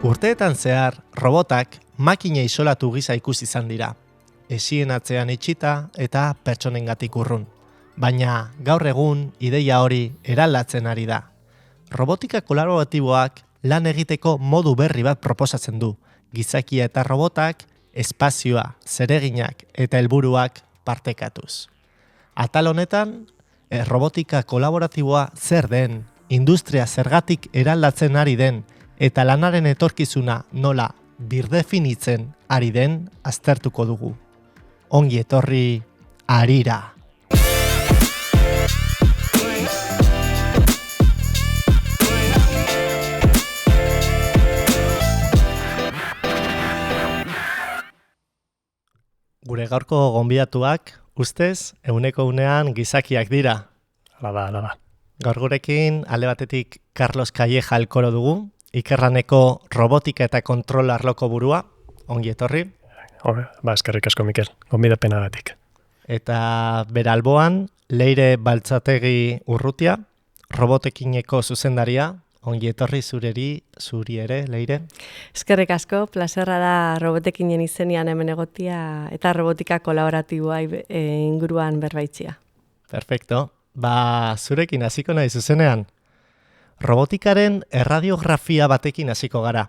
Urteetan zehar, robotak makina isolatu gisa ikusi izan dira. Esien atzean itxita eta pertsonengatik urrun. Baina gaur egun ideia hori eraldatzen ari da. Robotika kolaboratiboak lan egiteko modu berri bat proposatzen du. Gizakia eta robotak espazioa, zereginak eta helburuak partekatuz. Atal honetan, robotika kolaboratiboa zer den, industria zergatik eraldatzen ari den, eta lanaren etorkizuna nola birdefinitzen ari den aztertuko dugu. Ongi etorri harira! Gure gaurko gonbidatuak, ustez, ehuneko unean gizakiak dira. Hala da. Gaur gurekin, alde batetik Carlos Calleja Alkoro dugu, Ikerlaneko robotika eta kontrol arloko burua, ongi etorri. Eskerrik asko, Mikel, gonbidapenagatik. Eta bere alboan, Leire Baltzategi Urrutia, robotekineko zuzendaria, ongi etorri zuri ere, Leire. Eskerrik asko, plazerra da robotekinen izenean hemen egotia eta robotika kolaboratiboa inguruan berbaitzia. Perfecto. Zurekin hasiko nahi zuzenean. Robotikaren erradiografia batekin hasiko gara.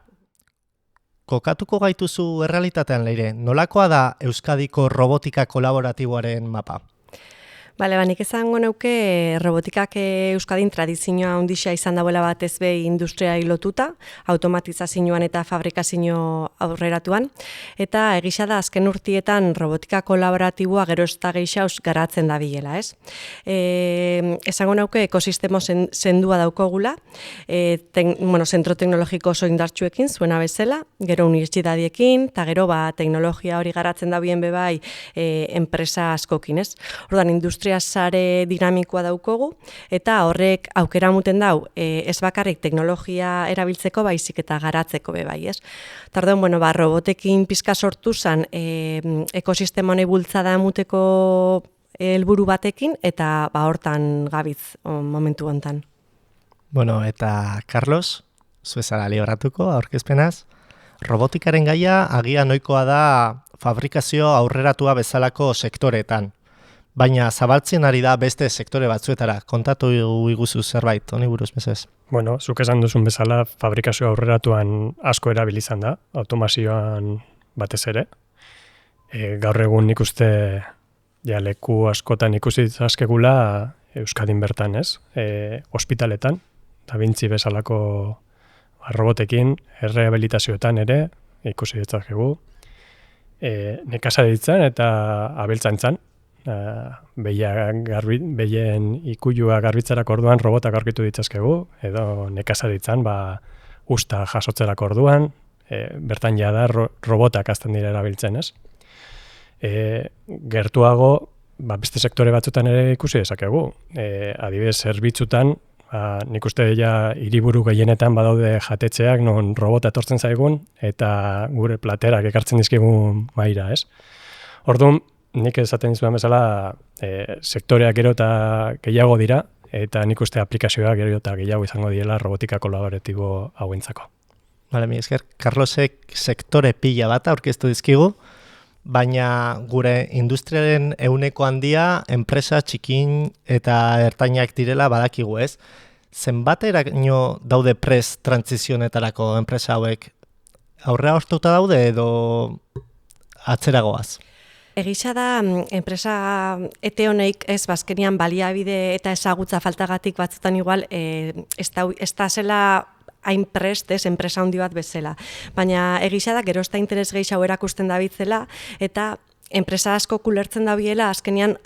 Kokatuko gaituzu errealitatean, Leire, nolakoa da Euskadiko robotika kolaboratiboaren mapa? Nik esango neuke robotikak Euskadin tradizioa handia izan dauela batez be industria lotuta, automatizazioan eta fabrikazio aurreratuan, eta egisa da azken urtietan robotika kolaboratiboa gero ez da geixauz garatzen da bilela, ez? Esango neuke ekosistemo sendua daukogula, zentro teknologiko oso indartsuekin, zuena bezala, gero unibertsitatiekin, eta gero teknologia hori garatzen da bien bebai enpresa askokin, ez? Orduan, industria sare dinamikoa daukogu, eta horrek aukera muten dau, ez bakarrik teknologia erabiltzeko baizik eta garatzeko bebai, ez? Tarduan, robotekin pizka sortu zan ekosistema honi bultzada muteko helburu batekin, eta hortan gabiz momentu hontan. Eta Carlos, zuezara libratuko, aurkezpenaz, robotikaren gaia agian ohikoa da fabrikazio aurreratua bezalako sektoreetan. Baina zabaltzen ari da beste sektore batzuetara. Kontatu iguzu zerbait, honi buruz mesez. Zuk esan duzun bezala, fabrikazio aurreratuan asko erabilizan da, automazioan batez ere. Gaur egun nik uste leku askotan ikusi ditzakegula Euskadin bertan, ez? Ospitaletan, Da Vinci bezalako robotekin, errehabilitazioetan ere, ikusi ditzakegu. Nekazaritzan eta abeltzaintzan. Behien ikuilua garbitzerako orduan robotak aurkitu ditzazkegu, edo nekazaritzan usta jasotzerako orduan, bertan jada robotak azten dira erabiltzen, ez? Gertuago, beste sektore batzutan ere ikusi dezakegu. Adibidez, zerbitzutan, nik uste hiriburu gehienetan badaude jatetxeak non robota etortzen zaigun, eta gure platerak ekartzen dizkigun maira, ez? Orduan, nik esaten dizudan bezala, sektoreak gero eta gehiago dira, eta nik uste aplikazioak gero eta gehiago izango direla robotika kolaboratibo hauentzako. Mi esker, Carlosek sektore pila bat aurkeztu dizkigu, baina gure industriaren ehuneko handia enpresa txikin eta ertainak direla badakigu, ez? Zenbateraino daude prest trantzizionetarako enpresa hauek? Aurrea hortuta daude edo atzeragoaz? Egisa da, enpresa ete honeik ez bazkenian baliabide eta ezagutza faltagatik batzutan igual, ez da zela hain prest, ez, enpresa handi bat bezala. Baina egisa da, gero ez da interes gehiago erakusten dabitzela, eta enpresa asko kulertzen dabiela, azkenian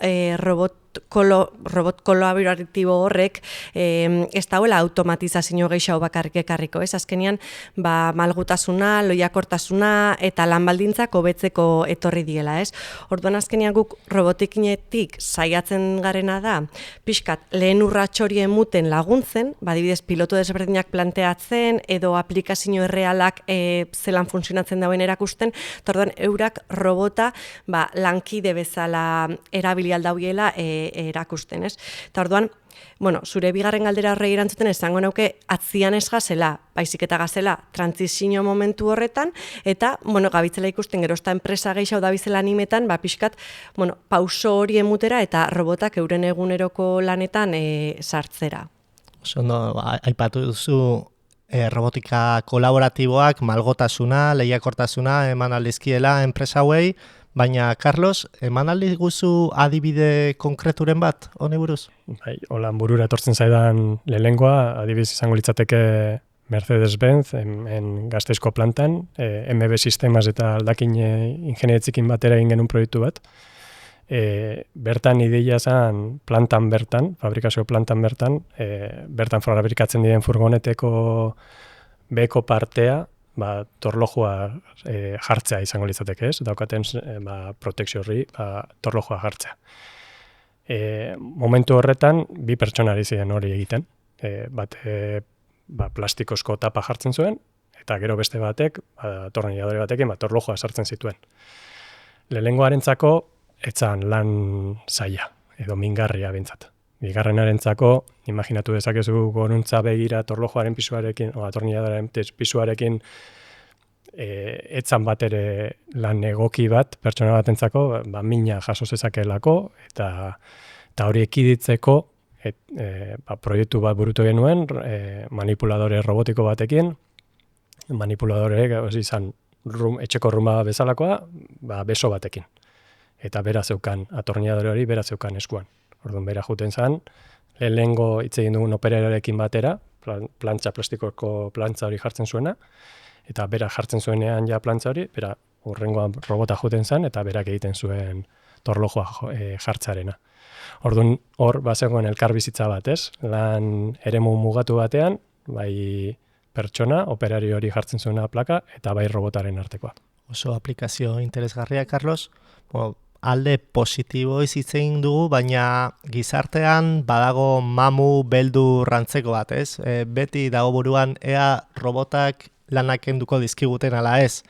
robot kolaboratibo horrek ez dauela automatizazio gehiago bakarrik ekarriko, ez? Azkenean, malgutasuna, loiakortasuna eta lan baldintzak hobetzeko etorri diela, ez? Orduan azkenean guk robotikinetik saiatzen garena da, pixkat lehen urrats hori emuten laguntzen, adibidez piloto desberdinak planteatzen edo aplikazio errealak zelan funtzionatzen dauen erakusten, eta orduan eurak robota lankide bezala erabili aldauiela erakusten, ez? Eta orduan, bueno, zure bigarren galdera horrei erantzuten esango nauke atzian ez gazela, baizik eta gazela trantsizio momentu horretan, eta, bueno, gabitzela ikusten gero ezta enpresa gehiago dabizela animetan, pixkat, bueno, pauso hori emutera eta robotak euren eguneroko lanetan sartzera. Ondo, aipatu duzu robotika kolaboratiboak malgotasuna, lehiakortasuna eman aldizkiela enpresa hauei, baina, Carlos, eman aldiguzu adibide konkreturen bat, honi buruz? Bai, holan burura etortzen zaidan lehengoa, adibidez izango litzateke Mercedes-Benz, en Gasteizko plantan, MB Sistemas eta aldakin ingenieritzikin batera egin genuen proiektu bat. Bertan ideia zen plantan bertan, fabrikazio plantan bertan, bertan fabrikatzen diren furgoneteko beko partea, torlojua jartzea izango litzateke, ez? Daukaten protekzio horri torlojua jartzea. Momentu horretan, bi pertsonari ziren hori egiten. Bat plastikozko tapa jartzen zuen, eta gero beste batek, tornilladore batekin, torlojua sartzen zituen. Lehengoarentzako, etzan lan zaila, edo mingarria bintzat. Bigarrenarentzako, imaginatu dezakezu goruntza begira torlojoaren pisuarekin, tornilladorearen pisuarekin, etzan bat ere lan egoki bat, pertsona batentzako, mina jaso zezakeelako, eta hori ekiditzeko, proiektu bat burutu genuen, manipuladore robotiko batekin, manipuladore izan etxeko ruma bezalakoa, beso batekin. Eta bera zeukan, atornilladore hori bera zeukan eskuan. Orduan bera juten zen, lehengo hitz egin dugun opererarekin batera, plastikoko plantza hori jartzen zuena, eta bera jartzen zuenean ja plantza hori, bera hurrengoan robota juten zen, eta berak egiten zuen torlojoa jartzarena. Orduan hor bazegoen elkarbizitza bat, ez? Lan eremu mugatu batean, bai pertsona, operari hori jartzen zuena plaka, eta bai robotaren artekoa. Oso aplikazio interesgarria, Carlos. Alde positibo hitz egin dugu, baina gizartean badago mamu beldur rantzeko bat, ez? Beti dago buruan ea robotak lanak kenduko dizkiguten ala ez.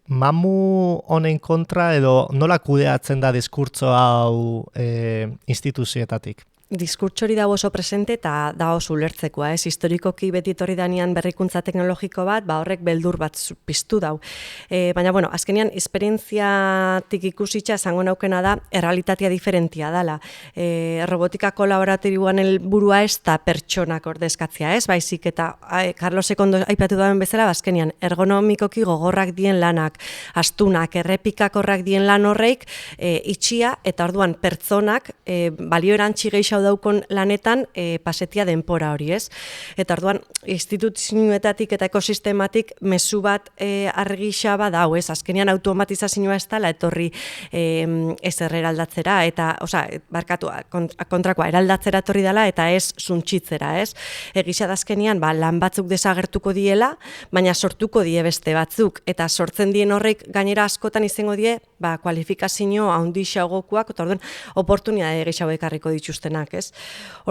Mamu honen kontra edo nola kudeatzen da diskurtso hau instituzioetatik? Diskurtso hori dago oso presente eta da oso ulertzekoa, ez? Historikoki beti etorri danean berrikuntza teknologiko bat, horrek beldur bat piztu dau. Baina, bueno, azkenean, esperientziatik ikusitza esango naukena da, errealitatea diferentia dela. Robotika kolaboratiboan helburua ez da pertsonak ordezkatzea, ez? Baizik eta, Carlosek ondo aipatu duen bezala, azkenean, ergonomikoki gogorrak dien lanak, astunak, errepikakorrak dien lan horreik, itxia, eta orduan pertsonak, balio erantzi gehiago daukon lanetan pasetia denpora hori, ez? Eta orduan, instituzioetatik eta ekosistematik mezu bat argisa badau, ez? Azkenean automatizazioa ez dela etorri ezer eraldatzera, eta, barkatu, kontrakoa, eraldatzera etorri dela eta ez suntxitzera, ez? Egisa da azkenean, lan batzuk desagertuko diela, baina sortuko die beste batzuk, eta sortzen dien horrek gainera askotan izango die, kualifikazio handixagokoak, eta orduan, oportunitate gehiago ekarriko dituztenak.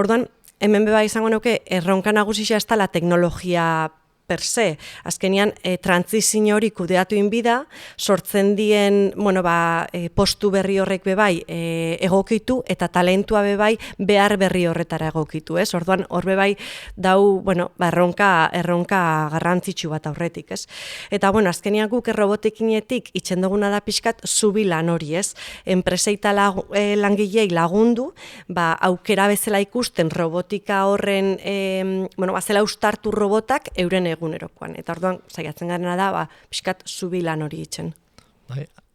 Orduan, hemen beba izango nuke, erronka nagusia ez dela teknologia per se. Azkenean, trantsizio hori kudeatu inbida, sortzen dien, postu berri horrek bebai egokitu, eta talentua bebai behar berri horretara egokitu, ez? Orduan, hor bebai dau, erronka garrantzitsu bat aurretik, ez? Eta, azkenean guk robotikinetik itzen duguna da pixkat zubilan hori, ez? Enpreseita langilei lagundu, aukera bezala ikusten robotika horren, zela ustartu robotak euren egunerokoan. Eta orduan, saiatzen garena da, pixkat zubilan hori itzen.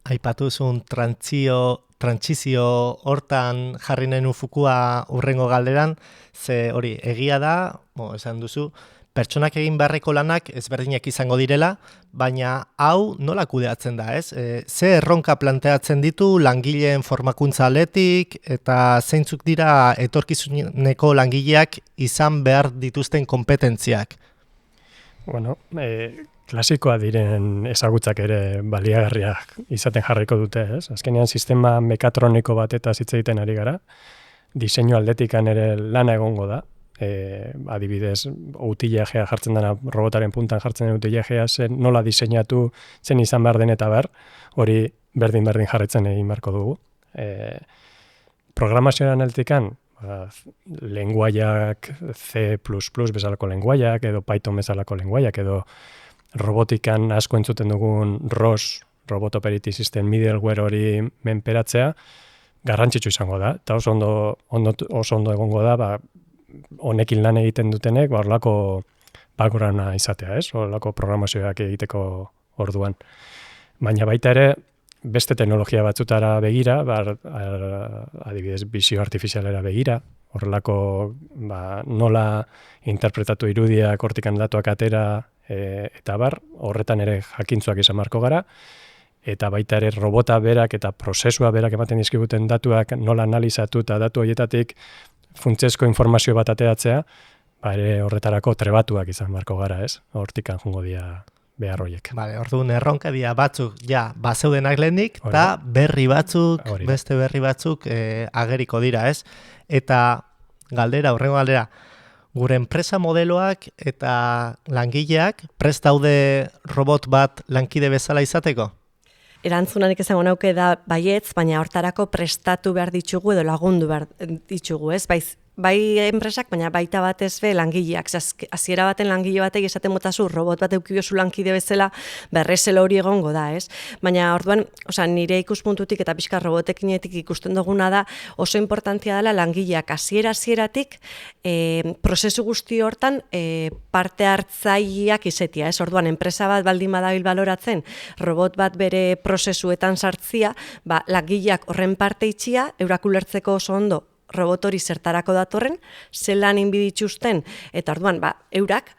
Aipatu zuen trantsizio hortan jarri nenu fukua urrengo galderan, ze hori egia da, esan duzu, pertsonak egin beharreko lanak ezberdinak izango direla, baina hau nola kudeatzen da, ez? Ze erronka planteatzen ditu langileen formakuntza aldetik, eta zeintzuk dira etorkizuneko langileak izan behar dituzten kompetentziak? Klasikoa diren ezagutzak ere baliagarriak izaten jarriko dute, ez? Azkenean sistema mekatroniko bat eta hitz egiten ari gara, diseinu aldetikan ere lana egongo da. Adibidez, utilajea jartzen dena, robotaren puntan jartzen den utilajea, nola diseinatu, zen izan behar den eta hori berdin jarraitzen egin beharko dugu. programazioan altikan, lenguaiak C++ bezalako lenguaiak, edo Python bezalako lenguaiak, edo robotikan asko entzuten dugun ROS, Robot Operating System middleware hori menperatzea, garrantzitsu izango da, eta oso ondo egongo da, honekin lan egiten dutenek, horlako backgrounda izatea, horlako programazioak egiteko orduan. Baina baita ere, beste teknologia batzutara begira, adibidez, bizio artifizialera begira, horrelako nola interpretatu irudiak hortikan datuak atera, eta horretan ere jakintzuak izan marko gara, eta baita ere robota berak eta prozesua berak ematen dizkiguten datuak nola analizatu eta datu horietatik funtsezko informazio bat ateratzea, ere horretarako trebatuak izan marko gara, hortikan jungo dira behar horiek. Vale, orduan erronka dira batzuk, bazeudenak lehenik, eta berri batzuk, beste berri batzuk ageriko dira, Eta horrengo galdera, gure enpresa modeloak eta langileak prest daude robot bat lankide bezala izateko? Erantzunanik esango nauke da baietz, baina hortarako prestatu behar ditugu edo lagundu behar ditugu, bai enpresak, baina baita batez be langileak. Hasiera baten langile batek esaten motazu robot bat eukiozu lankide bezala, berrezela hori egongo da, Baina orduan, nire ikuspuntutik eta pixka robotekinetik ikusten duguna da, oso importantia dela langileak hasieratik prozesu guzti hortan parte hartzaileak izetia, Orduan, enpresa bat baldin badabil baloratzen, robot bat bere prozesuetan sartzia, langileak horren parte itxia, eurak ulertzeko oso ondo robot hori zertarako datorren, zelan inbidituzten, eta orduan, eurak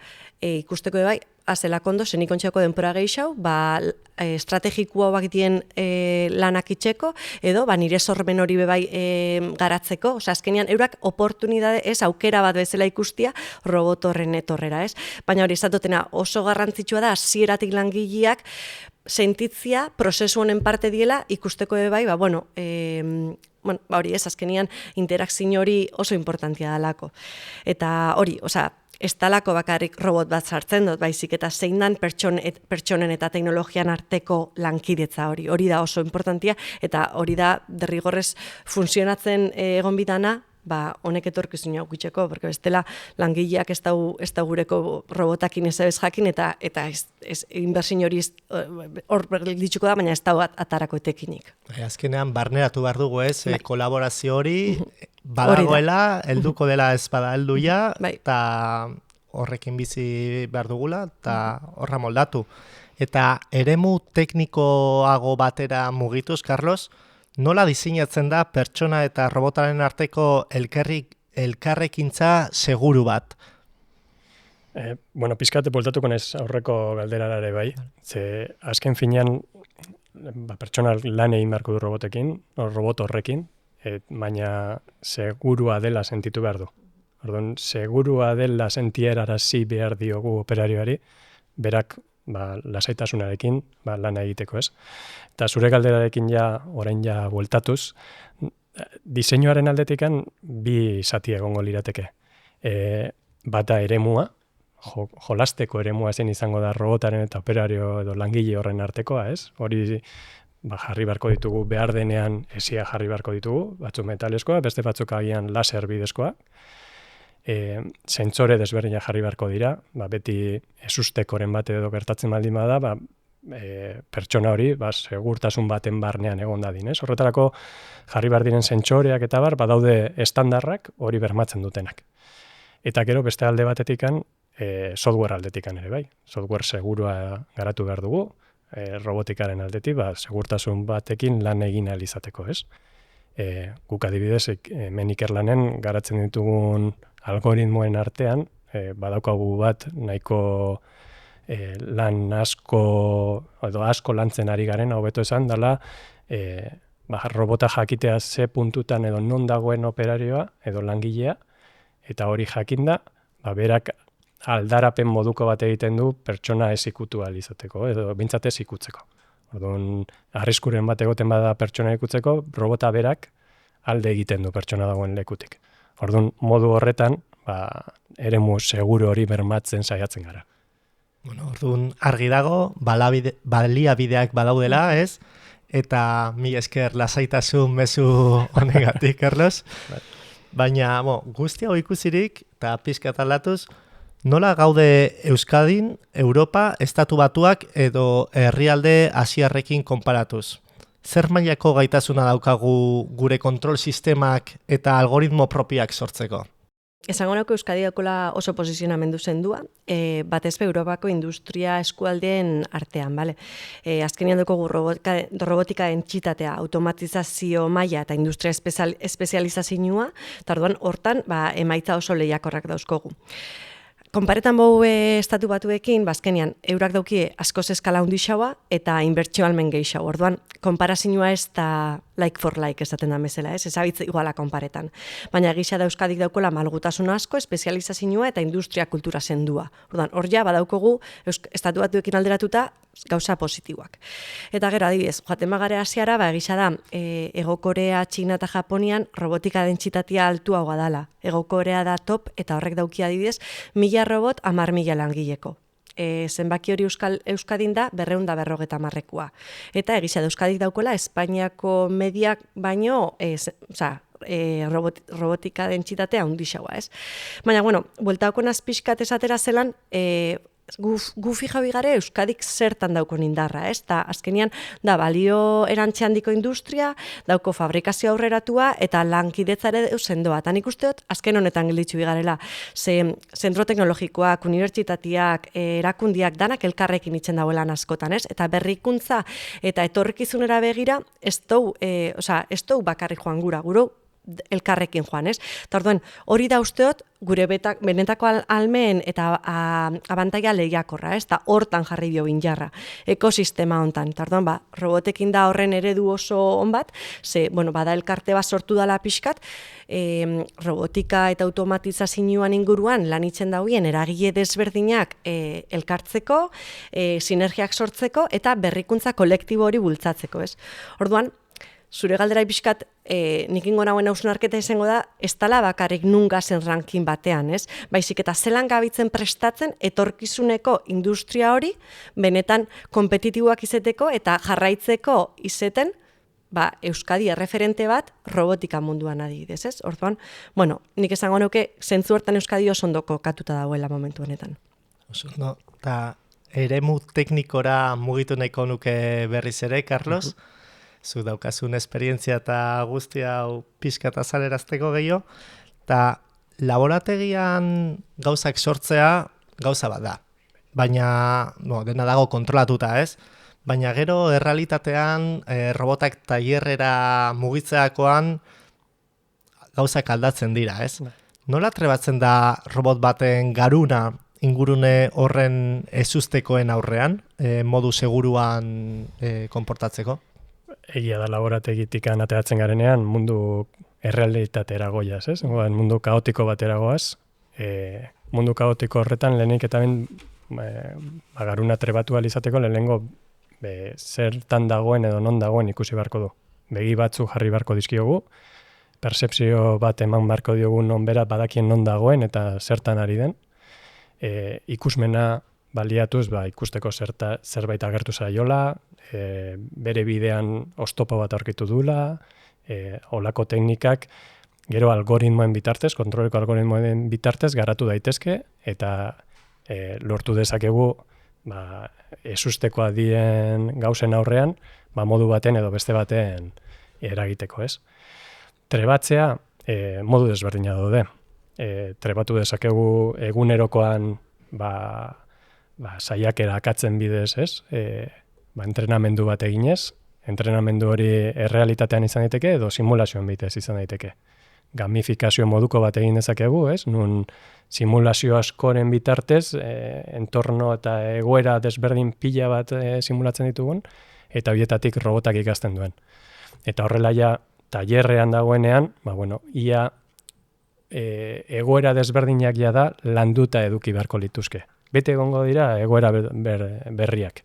ikusteko bai, azela kondo, zenik ontxeko denpora gehiago, estrategikoa hauak dien lanak itxeko, edo nire sormen hori bebai garatzeko, azkenean, eurak oportunidade aukera bat bezala ikustia robot horren etorrera, Baina hori izatotena oso garrantzitsua da, hasieratik langileak, sentitzia, prozesu honen parte diela, ikusteko bai, hori azkenean interakzio hori oso importantia dalako. Eta hori, ez dalako bakarrik robot bat sartzen dut, baizik eta zein dan pertsonen eta teknologian arteko lankidetza hori da oso importantia, eta hori da derrigorrez funtzionatzen egon bitana, honek etorkizuna ukitzeko, porque bestela langileak ez da gureko robotakin ez jakin, eta inbertsio hori hor dituko da, baina ez da atarako etekinik. Azkenean, barneratu behar dugu kolaborazio hori, badagoela, helduko dela ez bada helduia, eta horrekin bizi behar dugula, eta horra moldatu. Eta eremu teknikoago batera mugituz, Carlos, nola diseinatzen da pertsona eta robotaren arteko elkarrekintza seguru bat? Pizkate poltatuko nez aurreko galderarare bai. Ze azken finean pertsona lan egin beharko du robotekin, robot horrekin, baina segurua dela sentitu behar du. Orduan, segurua dela sentierarazi behar diogu operarioari, berak lasaitasunarekin lana egiteko, Eta zure galderarekin orain bueltatuz, diseinuaren aldetikan bi zati egongo lirateke. Bata eremua, jolasteko eremua zen izango da robotaren eta operario edo langile horren artekoa, Hori jarri beharko ditugu, behar denean esia jarri beharko ditugu, batzuk metaleskoa, beste batzuk agian laser bidezkoa. Zentzore desberdinak jarri beharko dira, beti ezustekoren bat edo gertatzen baldin bada, pertsona hori segurtasun baten barnean egon dadin. Horretarako jarri behar diren zentsoreak eta badaude estandarrak hori bermatzen dutenak. Eta gero beste alde batetikan, software aldetikan ere bai. Software segurua garatu behar dugu, robotikaren aldetik, segurtasun batekin lan egin ahal izateko, Guk adibidez, hemen Ikerlanen garatzen ditugun algoritmoen artean, badaukagu bat nahiko lan asko lantzen ari garen, hobeto esan, dela robota jakitea ze puntutan edo non dagoen operarioa edo langilea, eta hori jakinda, berak aldarapen moduko bat egiten du pertsona ez ikutu ahal izateko, edo bintzat ez ikutzeko. Orduan, arriskuren bat egoten bada pertsona ikutzeko, robota berak alde egiten du pertsona dagoen lekutik. Orduan, modu horretan, eremu seguru hori bermatzen saiatzen gara. Orduan, argi dago, baliabideak badaudela, eta mi esker lasaitasun mezu honegatik, Carlos. Baina, guzti hau ikusirik, eta pixkat aldatuz, nola gaude Euskadin, Europa, Estatu Batuak edo herrialde asiarrekin konparatuz? Zer mailako gaitasuna daukagu gure kontrol sistemak eta algoritmo propioak sortzeko? Esango nauko Euskadi daukala oso posizionamendu zendua, batez be Europako industria eskualdeen artean, bale? Azkenean dugu robotika entxitatea, automatizazio maila eta industria espezializazioa, eta orduan hortan emaitza oso lehiakorrak dauzkogu. Konparetan bau Estatu Batuekin, bazkenean, eurak daukie askoz eskala hundixaua eta inbertsio almen gehiago. Orduan, konparazioa ez da like for like esaten da bezala, ez abitz iguala konparetan. Baina gisa da Euskadik daukola malgutasuna asko, espezializazioa eta industria kultura sendua. Orduan, hor ja badaukogu Estatu Batuekin alderatuta gauza positiboak. Eta gero, adibidez, joaten bagare Asiara, egisa da, Ego Korea, Txina eta Japonian robotika dentsitatea altuagoa dala. Ego Korea da top eta horrek dauki adibidez, 1000 robot 10.000 langileko. Zenbaki hori Euskadin da 250 Eta egisa da Euskadik daukola Espainiako mediak baino, robotika dentsitatea handixagoa, ez? Baina, bueltako nazpixkat esatera zelan, gu fijabi gare Euskadik zertan daukon indarra, ez? Ta azkenian da balio erantxe handiko industria, dauko fabrikazio aurreratua eta lankidetzare sendoa. Ta nik usteot azken honetan gelditu bigarela, ze zentro teknologikoak, unibertsitateak, erakundiak danak elkarrekin itzen dauelan askotan, ez? Eta berrikuntza eta etorkizunera begira ez dou bakarrik joan gura, elkarrekin joan, ez? Eta orduan, hori da usteot, gure benetako almeen eta abantaia lehiakorra, ez? Eta hortan jarri dio injarra, ekosistema hontan. Eta orduan, robotekin da horren eredu oso on bat, ze, bada elkarte bat sortu dala pixkat, robotika eta automatizazioan inguruan lanitzen dauen eragile desberdinak elkartzeko, sinergiak sortzeko eta berrikuntza kolektibo hori bultzatzeko, ez? Orduan, zure galdera pixkat, nik ingo nauen hausnarketa izango da, ez dala bakarrik nun gazen ranking batean, ez? Baizik eta zelan gabitzen prestatzen etorkizuneko industria hori, benetan kompetitiboak izeteko eta jarraitzeko izeten, Euskadi erreferente bat robotika munduan adibidez, ez? Orduan, nik esango nuke zentzu hortan Euskadi oso ondo kokatuta dagoela momentu honetan. Oso ondo, eta eremu teknikora mugitu nahiko nuke berriz ere, Carlos? Zu daukazun esperientzia eta guztia hau pixka eta azalerazteko gehiago, eta laborategian gauzak sortzea gauza bat da. Baina, dena dago kontrolatuta, ez? Baina gero errealitatean robotak tailerrera mugitzeakoan gauzak aldatzen dira, ez? Nola trebatzen da robot baten garuna ingurune horren ezustekoen aurrean, modu seguruan konportatzeko? Egia da laborategitik ateratzen garenean mundu errealitatera goiaz, ez? Mundu kaotiko batera goaz. Mundu kaotiko horretan lehenik eta garuna trebatu alizateko lehenengo zertan dagoen edo non dagoen ikusi beharko du. Begi batzu jarri beharko dizkiogu, percepzio bat eman beharko diogu non bera badakien non dagoen eta zertan ari den. Ikusmena baliatuz ikusteko zerbait agertu zaiola, bere bidean oztopo bat aurkitu dula, olako teknikak gero algoritmoen bitartez, kontroleko algoritmoen bitartez garatu daitezke eta lortu dezakegu ezustekoa dien gauzen aurrean modu baten edo beste baten eragiteko, ez? Trebatzea modu desberdina daude. Trebatu dezakegu egunerokoan saiakera akatzen bidez, ez? Entrenamendu bat eginez, entrenamendu hori errealitatean izan daiteke edo simulazioan bitez izan daiteke. Gamifikazio moduko bat egin dezakegu, ez? Nun simulazio askoren bitartez, entorno eta egoera desberdin pila bat simulatzen ditugun, eta horietatik robotak ikasten duen. Eta horrela ja, tailerrean dagoenean, ia egoera desberdinak ja da landuta eduki beharko lituzke. Bete egongo dira egoera berriak.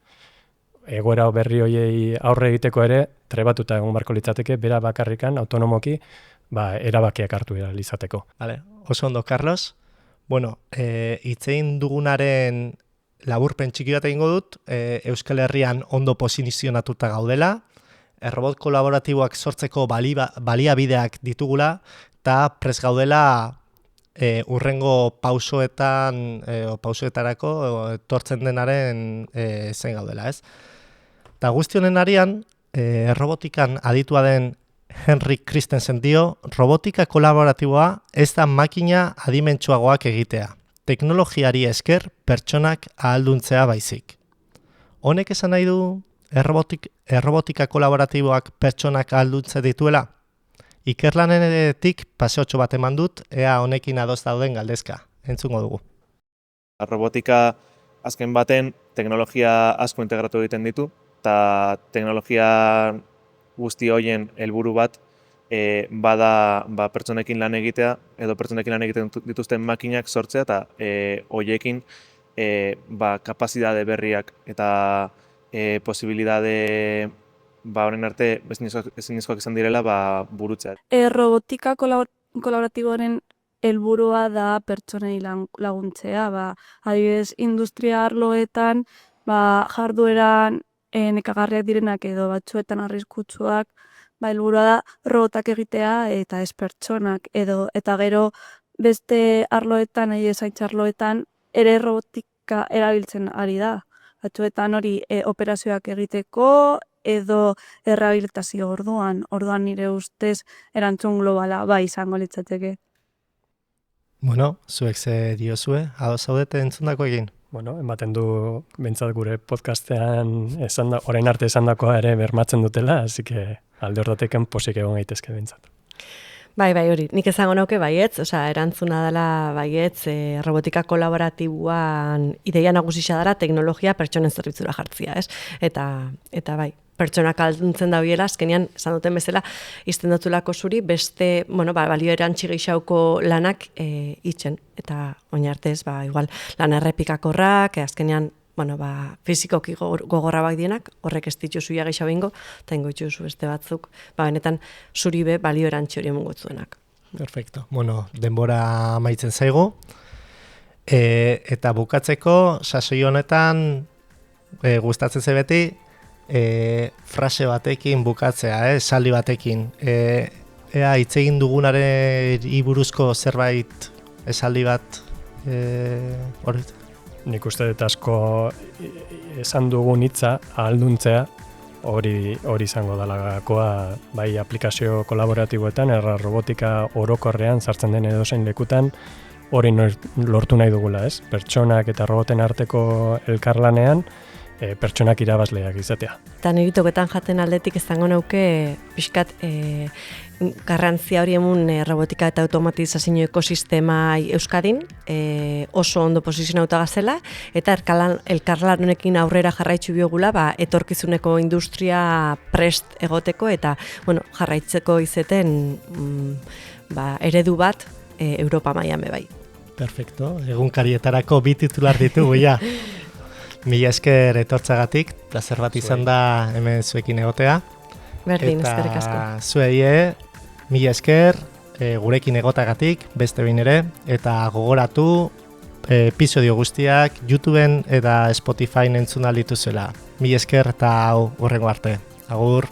Egoera berri horiei aurre egiteko ere, trebatuta egon beharko litzateke, bera bakarrikan, autonomoki, erabakiak hartu izateko. Vale, oso ondo, Carlos. Hitzein dugunaren laburpen txiki bat egingo dut, Euskal Herrian ondo posizionatuta gaudela, robot kolaboratiboak sortzeko baliabideak ditugula, eta prest gaudela urrengo pausoetarako etortzen denaren zein gaudela, ez? Eta guzti honen arian, robotikan aditua den Henrik Christensen dio, robotika kolaboratiboa ez da makina adimentsuagoak egitea. Teknologiari esker pertsonak ahalduntzea baizik. Honek esan nahi du errobotika kolaboratiboak pertsonak ahaldutze dituela? Ikerlanetik paseotxo bat eman dut, ea honekin ados dauden galdezka. Entzungo dugu. Robotika azken baten teknologia asko integratu egiten ditu, eta teknologia guzti hoien helburu bat bada pertsonekin lan egitea, edo pertsonekin lan egiten dituzten makinak sortzea, eta hoiekin kapazidade berriak eta posibilidade horren arte ezinezkoak izan direla burutzea. Robotika kolaboratiboaren helburua da pertsonei laguntzea, adibidez industria arloetan, jardueran nekagarriak direnak edo batzuetan arriskutsuak, helburua da robotak egitea eta ez pertsonak, eta gero beste arloetan, arloetan, ere robotika erabiltzen ari da. Batzuetan hori operazioak egiteko edo errehabilitazio orduan nire ustez erantzun globala izango litzateke. Bueno, zuek ze diozue, ados zaudete entzundako egin? Bueno, ematen du behintzat gure podcastean orain arte esandakoa ere bermatzen dutela, así que alde horreteken posik egon gaitezke behintzat. Bai, hori. Nik esango nauke baietz, erantzuna dela baietz, robotika kolaboratiboan ideia nagusia dela teknologia pertsonen zerbitzura jartzia, ez? Eta bai, pertsonak alduntzen da biela, azkenean, esan duten bezala, izten dutulako zuri, beste, balio erantzi gehixauko lanak itxen. Eta oinartez, igual, lan errepikakorrak, azkenean, fizikoki gogorrabak dienak, horrek ez dituzuia gehixau bingo, eta ingo dituzu beste batzuk, benetan zuri be balio erantzi hori emungotzuenak. Perfecto. Denbora amaitzen zaigu. Eta bukatzeko, sasoi honetan, gustatzen ze beti, frase batekin bukatzea, esaldi batekin. Ea hitz egin dugunaren buruzko zerbait esaldi bat hori? Nik uste dut asko esan dugun hitza ahalduntzea hori izango dalakoa bai aplikazio kolaboratiboetan, robotika orokorrean sartzen den edozein lekutan hori lortu nahi dugula, ez? Pertsonak eta roboten arteko elkarlanean pertsonak irabazleak izatea. Eta niritoketan jaten aldetik izango nauke pixkat garrantzia hori emun robotika eta automatizazio ekosistema Euskadin oso ondo posizionauta gazela eta elkarlan honekin aurrera jarraitzu biogula etorkizuneko industria prest egoteko eta jarraitzeko izeten eredu bat Europa mailan bai. Perfecto, egunkarietarako bi titular ditugu ja. Mila esker etortzagatik, plazer bat izan da hemen zuekin egotea. Berdin, eskerrik asko. Eta zuei, mila esker gurekin egotagatik, beste behin ere, eta gogoratu episodio guztiak YouTubeen eta Spotifyn entzun aldituzuela. Mila esker eta hurrengo arte. Agur!